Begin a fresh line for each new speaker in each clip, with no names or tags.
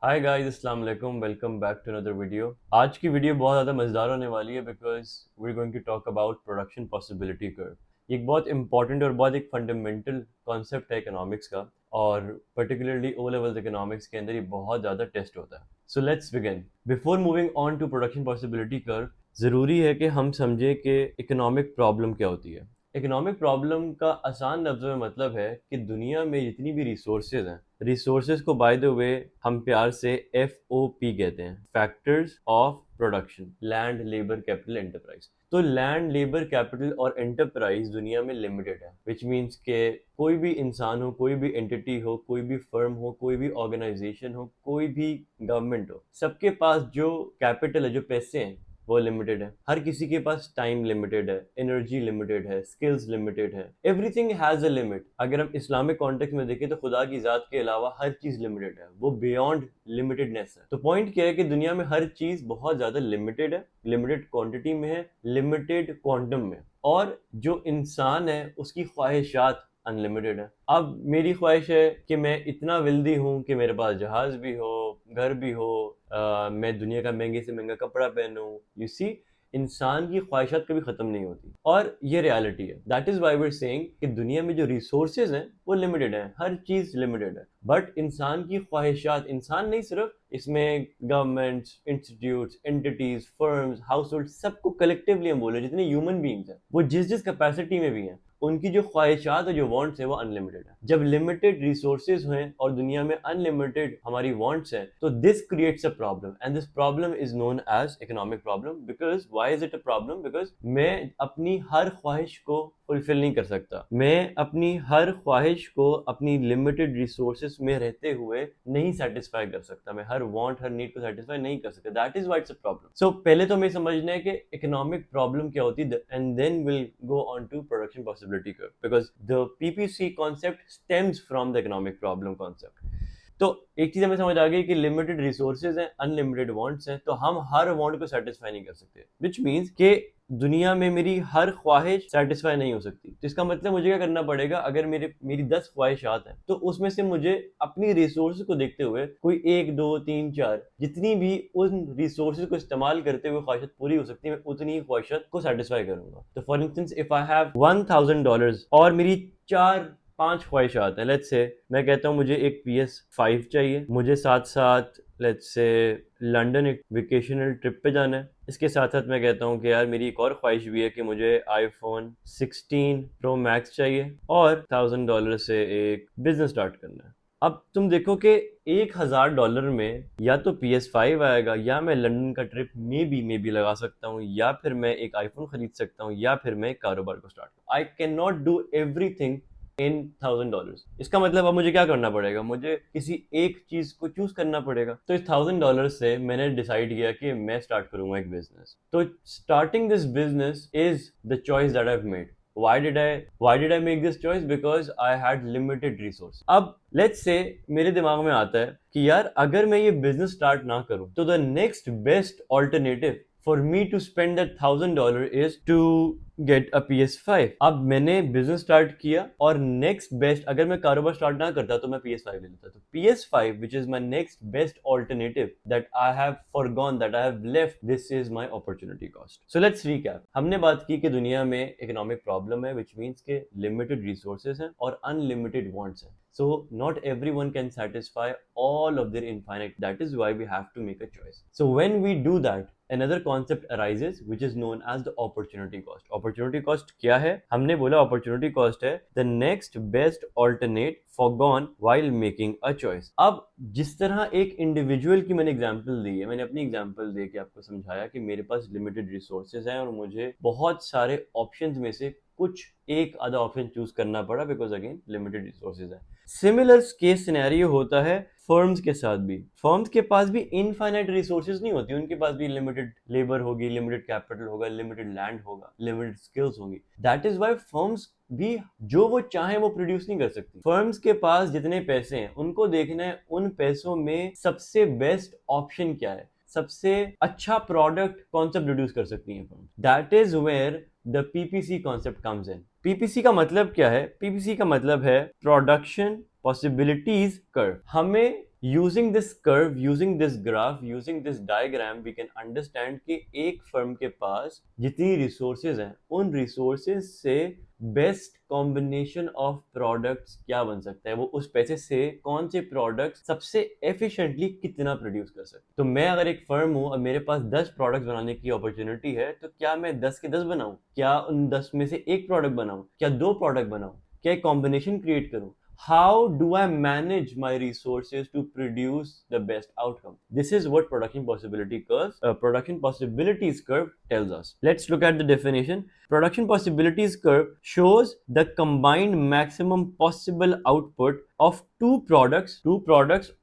हाय guys, अस्सलाम वालेकुम। Welcome back to another video. आज की वीडियो बहुत ज़्यादा मज़ेदार होने वाली है because we are going to talk about production possibility curve. ये एक बहुत इंपॉर्टेंट और बहुत एक फंडामेंटल कॉन्सेप्ट है इकोनॉमिक्स का, और पर्टिकुलरली ओ लेवल्स इकोनॉमिक्स के अंदर ये बहुत ज़्यादा टेस्ट होता है। So let's begin. Before moving on to production possibility curve, ज़रूरी है कि हम समझें कि इकोनॉमिक प्रॉब्लम क्या होती है। इकोनॉमिक प्रॉब्लम का आसान लफ्ज़ों में मतलब है कि दुनिया में जितनी भी रिसोर्सेज हैं, रिसोर्सेज को बाय द वे हम प्यार से FOP कहते हैं, factors of production, land, labour, capital, enterprise. तो लैंड, लेबर, कैपिटल और एंटरप्राइज दुनिया में लिमिटेड है, विच मीन्स के कोई भी इंसान हो, कोई भी एंटिटी हो, कोई भी फर्म हो, कोई भी ऑर्गेनाइजेशन हो, कोई भी गवर्नमेंट हो, सबके पास जो कैपिटल है, जो पैसे हैं, वो लिमिटेड है। हर किसी के पास टाइम लिमिटेड है, एनर्जी लिमिटेड है, स्किल्स लिमिटेड है। Everything has a limit. अगर हम इस्लामिक कॉन्टेक्स्ट में देखें तो खुदा की जात के अलावा हर चीज लिमिटेड है, वो बियॉन्ड लिमिटेडनेस है। तो पॉइंट क्या है कि दुनिया में हर चीज बहुत ज्यादा लिमिटेड है, लिमिटेड क्वांटिटी में है, लिमिटेड क्वांटम में। और जो इंसान है उसकी ख्वाहिशात अनलिमिटेड है। अब मेरी ख्वाहिश है कि मैं इतना वेल्दी हूँ कि मेरे पास जहाज भी हो, घर भी हो, मैं दुनिया का महंगे से महंगा कपड़ा पहनूं। यू सी, इंसान की ख्वाहिशात कभी खत्म नहीं होती, और ये रियलिटी है। That is why we are saying कि दुनिया में जो रिसोर्सेज हैं वो लिमिटेड है, हर चीज लिमिटेड है। बट इंसान की ख्वाहिशात, इंसान नहीं सिर्फ, इसमें governments, institutes, entities, firms, house hold, सबको कलेक्टिवली हम बोले, जितने ह्यूमन बींग्स हैं वो जिस जिस कैपेसिटी में भी हैं, उनकी जो ख्वाहिशात और जो वांट्स है वो अनलिमिटेड है। जब लिमिटेड रिसोर्सेज हैं और दुनिया में अनलिमिटेड हमारी वांट्स हैं, तो this creates a problem, and this problem is known as economic problem. Because why is it a problem? Because मैं अपनी हर ख्वाहिश को फुलफिल नहीं कर सकता, मैं अपनी हर ख्वाहिश को अपनी लिमिटेड रिसोर्सेज में रहते हुए नहीं सेटिस्फाई कर सकता, मैं हर वांट, हर नीड को सेटिस्फाई नहीं कर सकता। That is why it's a problem. So पहले तो हमें समझना है कि इकोनॉमिक प्रॉब्लम क्या होती है, and then will go on to production possibility curve, because the PPC concept stems from the economic problem concept. तो एक चीज हमें समझ आ गई कि लिमिटेड रिसोर्सेज हैं, अनलिमिटेड वांट्स हैं, तो हम हर वांट को सेटिस्फाई नहीं कर सकते, विच मीन्स कि दुनिया में मेरी हर ख्वाहिश सेटिस्फाई नहीं हो सकती। तो इसका मतलब मुझे क्या करना पड़ेगा? अगर मेरी 10 ख्वाहिशात हैं, तो उसमें से मुझे अपनी रिसोर्सेज को देखते हुए कोई 1, 2, 3, 4 जितनी भी उन रिसोर्सेज को इस्तेमाल करते हुए ख्वाहिशात पूरी हो सकती है, मैं उतनी ही ख्वाहिशात को सेटिस्फाई करूंगा। तो for instance, if I have $1000 और मेरी 4-5 ख्वाहिशात हैं, लेट्स से मैं कहता हूँ मुझे एक PS5 चाहिए, मुझे साथ साथ लेट्स से लंदन एक वेकेशनल ट्रिप पे जाना है, इसके साथ साथ मैं कहता हूँ कि यार मेरी एक और ख्वाहिश भी है कि मुझे iPhone 16 Pro Max चाहिए, और $1000 से एक बिजनेस स्टार्ट करना है। अब तुम देखो कि $1000 में या तो PS5 आएगा, या मैं लंदन का ट्रिप मे बी लगा सकता हूँ, या फिर मैं एक आईफोन खरीद सकता हूँ, या फिर मैं एक कारोबार को start. I can not do everything in $1000। इसका मतलब अब मुझे क्या करना पड़ेगा? मुझे किसी एक चीज को चूज करना पड़ेगा। तो इस $1000 से मैंने डिसाइड किया कि मैं स्टार्ट करूंगा एक बिजनेस। तो starting this business is the choice that I have made. Why did I make this choice? Because I had limited resources. अब let's say मेरे दिमाग में आता है कि यार अगर मैं ये बिजनेस स्टार्ट ना करूं, तो the next best alternative for me to spend that $1000 is to get a PS5। अब मैंने बिजनेस स्टार्ट किया, और नेक्स्ट बेस्ट, अगर मैं कारोबार स्टार्ट ना करता तो मैं PS5 ले लेता। तो PS5 which is my next best alternative that I have foregone, that I have left, this is my opportunity cost. So let's recap. हमने बात की कि दुनिया में इकोनॉमिक प्रॉब्लम है, विच मीन्स के लिमिटेड रिसोर्सेज हैं और अनलिमिटेड वांट्स हैं। So not everyone can satisfy all of their infinite. That is why we have to make a choice. So when we do that, another concept arises which is known as the opportunity cost. Opportunity cost क्या है? हमने बोला opportunity cost है the next best alternate forgone while making a choice. अब जिस तरह एक individual की मैंने एग्जांपल दी है, मैंने अपनी एग्जांपल दे के आपको समझाया कि मेरे पास लिमिटेड रिसोर्सेज हैं और मुझे बहुत सारे ऑप्शंस में से कुछ एक आधा ऑप्शन चूज करना पड़ा, बिकॉज अगेन लिमिटेड रिसोर्सेज है। सिमिलर केस सिनेरियो होता है फर्म्स के साथ भी। फर्म्स के पास भी इनफाइनाइट रिसोर्सेज नहीं होती, उनके पास भी लिमिटेड लेबर होगी, लिमिटेड कैपिटल होगा, लिमिटेड लैंड होगा, लिमिटेड स्किल्स होंगी। दैट इज व्हाई फर्म्स भी जो वो चाहे वो प्रोड्यूस नहीं कर सकती। फर्म्स के पास जितने पैसे हैं, उनको देखना है उन पैसों में सबसे बेस्ट ऑप्शन क्या है, सबसे अच्छा प्रोडक्ट कौन सा प्रोड्यूस कर सकती है firm. That is where the PPC concept comes in. PPC का मतलब क्या है? PPC का मतलब है प्रोडक्शन पॉसिबिलिटीज कर्व। हमें using this curve, using this graph, using this diagram we can understand कि एक फर्म के पास जितनी रिसोर्सेज हैं उन रिसोर्सेज से बेस्ट कॉम्बिनेशन ऑफ प्रोडक्ट्स क्या बन सकता है, वो उस पैसे से कौन से प्रोडक्ट्स सबसे एफिशिएंटली कितना प्रोड्यूस कर सकते हैं। तो मैं अगर एक फर्म हूं और मेरे पास 10 प्रोडक्ट्स बनाने की अपॉर्चुनिटी है, तो क्या मैं 10 के 10 बनाऊं, क्या उन 10 में से एक प्रोडक्ट बनाऊं, क्या दो प्रोडक्ट बनाऊं, क्या एक कॉम्बिनेशन क्रिएट करूं? How do I manage my resources to produce the best outcome? This is what production possibilities curve tells us. Let's look at the definition. Production possibilities curve shows the combined maximum possible output of two products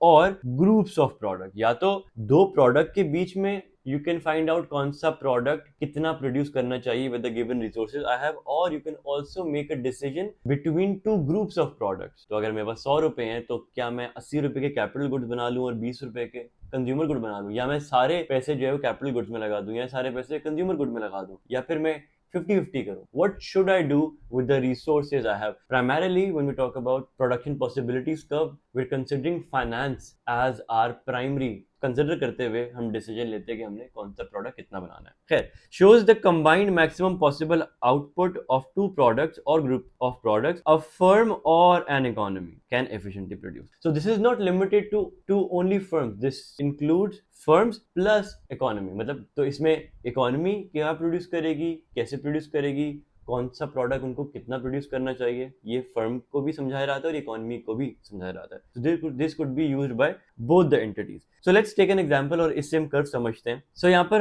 or groups of product. या तो दो product के बीच में you can find out कौन सा product कितना produce करना चाहिए with the given resources I have, or you can also make a decision between two groups of products. तो अगर मेरे पास 100 रुपए हैं तो क्या मैं 80 रुपए के कैपिटल गुड्स बना लूं और 20 रुपए के कंज्यूमर गुड बना लूं, या मैं सारे पैसे जो है वो कैपिटल गुड्स में लगा दूं, या सारे पैसे कंज्यूमर गुड में लगा दूं, या फिर मैं 50-50 करूं? What should I do with the resources I have? Primarily, when we talk about production possibilities curve, we're considering finance as our primary consider करते हुए हम डिसीजन लेते हैं कि हमने कौन सा प्रोडक्ट कितना बनाना है। खैर, shows the combined maximum possible output of two products or group of products a firm or an economy can efficiently produce. So this is not limited to only firms. This includes firms plus economy. मतलब तो इसमें economy क्या produce करेगी, कैसे produce करेगी, कौन सा product उनको कितना प्रोड्यूस करना चाहिए, ये फर्म को भी समझाया रहा था और इकोनॉमी को भी समझाया रहा था। So this could be used by both the entities. So let's take an example और इससे हम कर्व समझते हैं। So यहाँ पर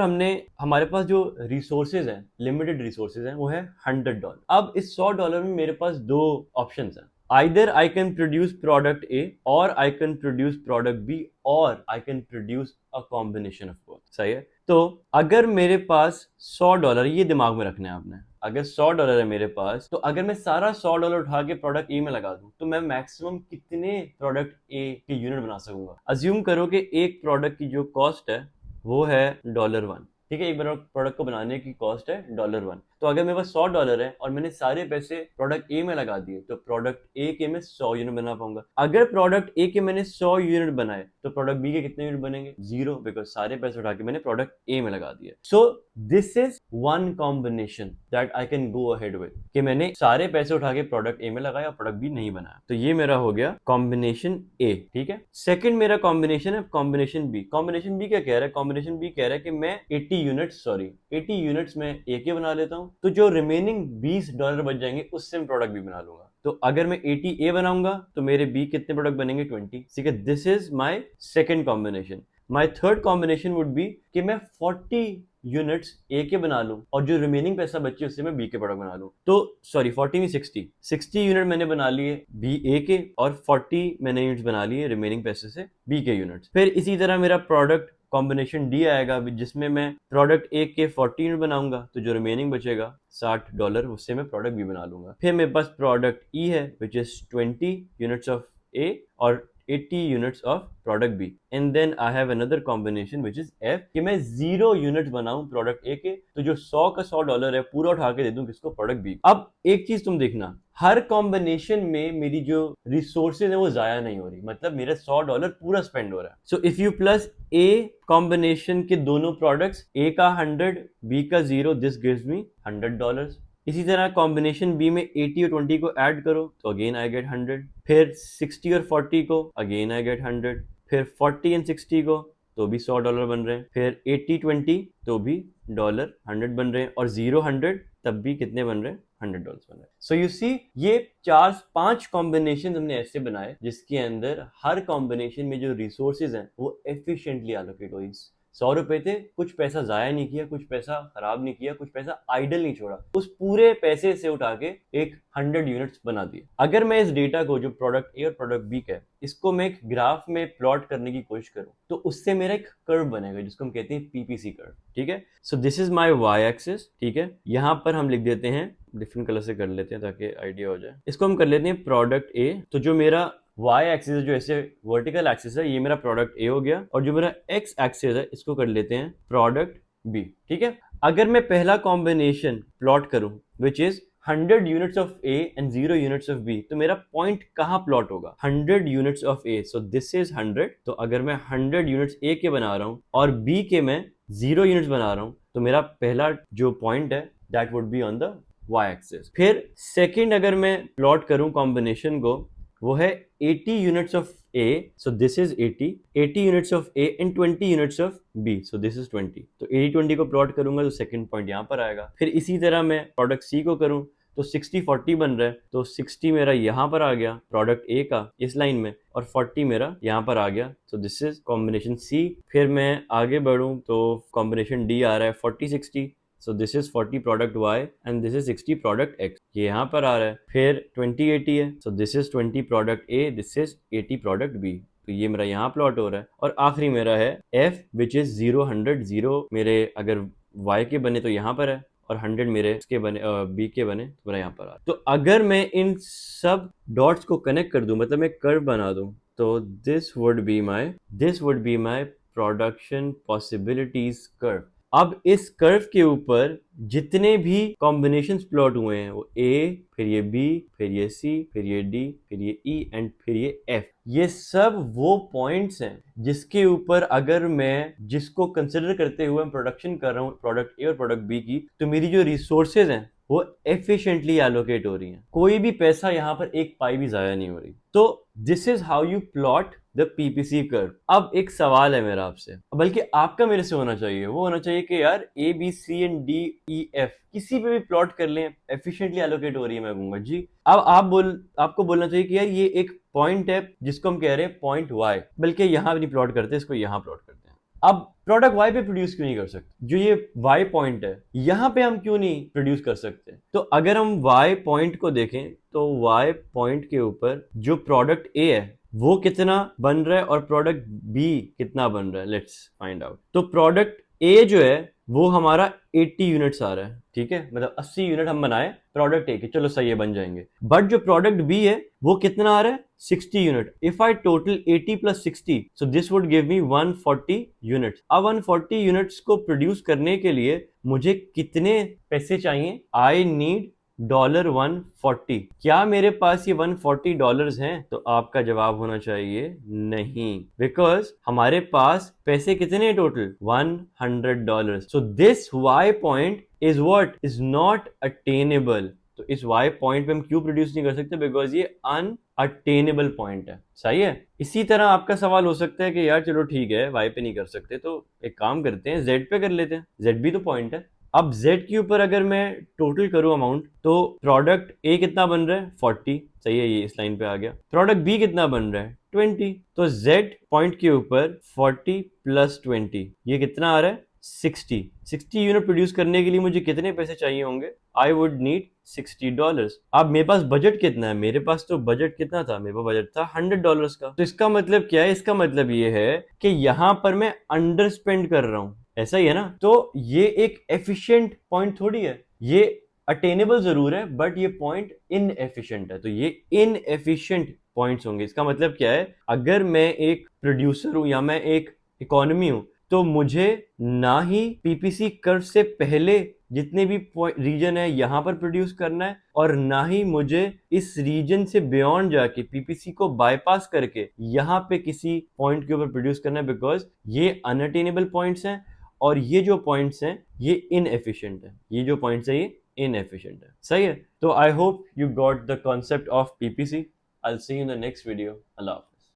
हमारे पास जो रिसोर्सेज हैं, लिमिटेड रिसोर्सेज हैं, वो है $100। अब इस $100 में मेरे पास दो ऑप्शंस हैं। Either I can produce product A or I can produce product B or I can produce a combination of both. सही है? तो अगर मेरे पास $100, ये दिमाग में रखना है आपने, अगर $100 है मेरे पास, तो अगर मैं सारा $100 उठा के प्रोडक्ट ए में लगा दूं, तो मैं मैक्सिमम कितने प्रोडक्ट ए के यूनिट बना सकूंगा? अज्यूम करो कि एक प्रोडक्ट की जो कॉस्ट है वो है $1, ठीक है, एक प्रोडक्ट को बनाने की कॉस्ट है $1। तो अगर मेरे पास $100 है और मैंने सारे पैसे प्रोडक्ट ए में लगा दिए, तो प्रोडक्ट ए के मैं 100 यूनिट बना पाऊंगा। अगर प्रोडक्ट ए के मैंने 100 यूनिट बनाए, तो प्रोडक्ट बी के कितने यूनिट बनेंगे? 0, बिकॉज सारे पैसे उठा के मैंने प्रोडक्ट ए में लगा दिए। सो this is one combination that I can go ahead with, कि मैंने सारे पैसे उठा के प्रोडक्ट ए में लगाया, प्रोडक्ट बी नहीं बनाया। तो ये मेरा हो गया कॉम्बिनेशन ए, ठीक है। सेकंड मेरा कॉम्बिनेशन है कॉम्बिनेशन बी। कॉम्बिनेशन बी क्या कह रहा है? कॉम्बिनेशन बी कह रहा है कि मैं 80 यूनिट्स में ए के बना लेता हूं, तो जो रिमेनिंग $20 बच जाएंगे उससे मैं प्रोडक्ट बी बना लूंगा। तो अगर मैं 80 ए बनाऊंगा तो मेरे बी कितने प्रोडक्ट बनेंगे? 20, ठीक है। This is my second combination. My third combination would be कि मैं 40 यूनिट्स ए के बना लूं और जो रिमेनिंग पैसा बचे उससे मैं बी के प्रोडक्ट बना लूं। तो सॉरी, 40 में 60 यूनिट मैंने बना लिए बी ए के, और 40 मैंने यूनिट्स बना लिए रिमेनिंग पैसे से बी के यूनिट्स। फिर इसी तरह मेरा प्रोडक्ट कॉम्बिनेशन डी आएगा, जिसमें मैं प्रोडक्ट ए के 40 यूनिट बनाऊंगा, तो जो रिमेनिंग बचेगा $60, उससे मैं प्रोडक्ट बी बना लूंगा। फिर मेरे पास प्रोडक्ट ई है विच इज 20 यूनिट्स ऑफ ए और 80 units of product B, and then I have another combination which is F, कि मैं 0 यूनिट्स बनाऊं प्रोडक्ट ए के, तो जो 100 का $100 है पूरा उठा के दे दूं किसको? Product B. अब एक चीज तुम देखना, हर कॉम्बिनेशन में मेरी जो रिसोर्सेज है वो जाया नहीं हो रही, मतलब मेरा $100 पूरा स्पेंड हो रहा है। So if you plus a combination के दोनों प्रोडक्ट्स, ए का 100 बी का 0, दिस गिव्स मी $100। इसी तरह कॉम्बिनेशन बी में 80 और 20 को ऐड करो तो अगेन आई गेट 100, फिर 60 और 40 को अगेन आई गेट 100, फिर 40 एंड 60 को तो भी $100 बन रहे हैं, फिर 80-20 तो भी $100 बन रहे हैं, और 0-100 तब भी कितने बन रहे हैं? $100 बन रहे हैं। सो यू सी, ये 4-5 कॉम्बिनेशन हमने ऐसे बनाए जिसके अंदर हर कॉम्बिनेशन में जो रिसोर्सेज हैं वो एफिशिएंटली एलोकेट हुई। 100 रुपए थे, कुछ पैसा जाया नहीं किया, कुछ पैसा खराब नहीं किया, कुछ पैसा आइडल नहीं छोड़ा, उस पूरे पैसे से उठा के एक 100 यूनिट्स बना दिए। अगर मैं इस डेटा को, जो प्रोडक्ट ए और प्रोडक्ट बी का है, इसको मैं एक ग्राफ में प्लॉट करने की कोशिश करूं, तो उससे मेरा एक कर्व बनेगा जिसको हम कहते हैं पीपीसी कर्व, ठीक है। So this is my Y axis, ठीक है। यहां पर हम लिख देते हैं, डिफरेंट कलर से कर लेते हैं ताकि आइडिया हो जाए। इसको हम कर लेते हैं प्रोडक्ट ए, तो जो मेरा y एक्सिस जो ऐसे वर्टिकल एक्सिस है, ये मेरा प्रोडक्ट ए हो गया, और जो मेरा x एक्सिस है इसको कर लेते हैं प्रोडक्ट बी, ठीक है। अगर मैं पहला कॉम्बिनेशन प्लॉट करूं which is 100 units of A and 0 units of B, तो मेरा पॉइंट कहाँ प्लॉट होगा? 100 units of A, so this is 100। तो अगर मैं 100 यूनिट्स ए के बना रहा हूँ और बी के मैं 0 यूनिट्स बना रहा हूँ, तो मेरा पहला जो पॉइंट है that would be on the y axis. फिर सेकंड अगर मैं प्लॉट करूं कॉम्बिनेशन को, वो है 80 units of A, so this is 80 units of A and 20 units of B, so this is 20। तो 80-20 को प्लॉट करूंगा तो सेकंड पॉइंट यहाँ पर आएगा। फिर इसी तरह मैं प्रोडक्ट C को करूं तो 60-40 बन रहा है, तो 60 मेरा यहाँ पर आ गया प्रोडक्ट A का इस लाइन में, और 40 मेरा यहाँ पर आ गया, so this is combination C। फिर मैं आगे बढ़ूं तो कॉम्बिनेशन D आ रहा है 40-60, so this is 40 product Y and this is 60 product X, ये यहाँ पर आ रहा है। फिर 20-80 है, so this is 20 product A, this is 80 product B, तो ये मेरा यहाँ प्लॉट हो रहा है। और आखिरी मेरा है F which is 0-100 मेरे अगर Y के बने तो यहाँ पर है, और 100 मेरे इसके बने B के बने तो मेरा यहाँ पर आ रहा है। तो अगर मैं इन सब डॉट्स को कनेक्ट कर दूं, मतलब मैं कर्व बना दूं, तो this would be my production possibilities curve. अब इस कर्व के ऊपर जितने भी कॉम्बिनेशंस प्लॉट हुए हैं, वो A, फिर ये B, फिर ये C, फिर ये D, फिर ये E एंड फिर ये F, ये सब वो पॉइंट्स हैं जिसके ऊपर अगर मैं जिसको कंसिडर करते हुए मैं प्रोडक्शन कर रहा हूँ प्रोडक्ट A और प्रोडक्ट B की, तो मेरी जो रिसोर्सेज हैं वो एफिशिएंटली एलोकेट हो रही हैं, कोई भी पैसा यहाँ पर एक पाई भी जाया नहीं हो रही। तो this is how you plot the PPC curve. अब एक सवाल है मेरा आपसे, बल्कि आपका मेरे से होना चाहिए, वो होना चाहिए कि यार A B C and D E F किसी पे भी प्लॉट कर लें, एफिशिएंटली एलोकेट हो रही है, मैं कहूंगा जी। अब आपको बोलना चाहिए कि यार ये एक पॉइंट है जिसको हम कह रहे हैं पॉइंट वाई, बल्कि यहाँ नहीं प्लॉट करते, इसको यहाँ प्लॉट करते हैं। अब प्रोडक्ट वाई पे प्रोड्यूस क्यों नहीं कर सकते? जो ये वाई पॉइंट है यहाँ पे हम क्यों नहीं प्रोड्यूस कर सकते? तो अगर हम वाई पॉइंट को देखें तो वाई पॉइंट के ऊपर जो प्रोडक्ट ए है वो कितना बन रहा है और प्रोडक्ट बी कितना बन रहा है, लेट्स फाइंड आउट। तो प्रोडक्ट ए जो है वो हमारा 80 यूनिट्स आ रहा है, ठीक है, मतलब 80 यूनिट हम बनाए प्रोडक्ट ए के, चलो सही है, बन जाएंगे। बट जो प्रोडक्ट बी है वो कितना आ रहा है? 60 unit. If I total 80 plus 60, so this would give me 140 units. अब 140 यूनिट्स को प्रोड्यूस करने के लिए मुझे कितने पैसे चाहिए? I need $140। क्या मेरे पास ये $140 हैं? तो आपका जवाब होना चाहिए नहीं, बिकॉज हमारे पास पैसे कितने हैं total? $100। So this Y point is what is not attainable. तो इस वाई पॉइंट पे हम क्यों प्रोड्यूस नहीं कर सकते? बिकॉज ये अनअटेनेबल पॉइंट है, सही है। इसी तरह आपका सवाल हो सकता है कि यार चलो ठीक है वाई पे नहीं कर सकते, तो एक काम करते हैं जेड पे कर लेते हैं, जेड भी तो पॉइंट है। अब Z के ऊपर अगर मैं टोटल करूं अमाउंट, तो प्रोडक्ट A कितना बन रहा है? 40, सही है, ये इस लाइन पे आ गया। प्रोडक्ट B कितना बन रहा है? 20। तो Z पॉइंट के ऊपर 40 प्लस 20 ये कितना आ रहा है? 60 यूनिट प्रोड्यूस करने के लिए मुझे कितने पैसे चाहिए होंगे? I would need $60। अब मेरे पास बजट कितना है? मेरे पास तो बजट कितना था? मेरे पास बजट था $100 का। तो इसका मतलब क्या है? इसका मतलब ये है कि यहां पर मैं अंडर स्पेंड कर रहा हूं, ऐसा ही है ना। तो ये एक एफिशिएंट पॉइंट थोड़ी है, ये अटेनेबल जरूर है बट ये पॉइंट इनएफिशिएंट है। तो ये इनएफिशिएंट पॉइंट्स होंगे। इसका मतलब क्या है? अगर मैं एक प्रोड्यूसर हूं या मैं एक इकोनॉमी हूं, तो मुझे ना ही पीपीसी कर्व से पहले जितने भी रीजन है यहां पर प्रोड्यूस करना है, और ना ही मुझे इस रीजन से बियॉन्ड जाके पीपीसी को बाईपास करके यहां पे किसी पॉइंट के ऊपर प्रोड्यूस करना है, बिकॉज ये अनअटेनेबल पॉइंट्स हैं और ये जो पॉइंट्स हैं ये इनएफिशिएंट है। ये जो पॉइंट्स है ये इनएफिशिएंट है, सही है। तो I hope you got the concept of PPC. I will see you in the next video. Allah.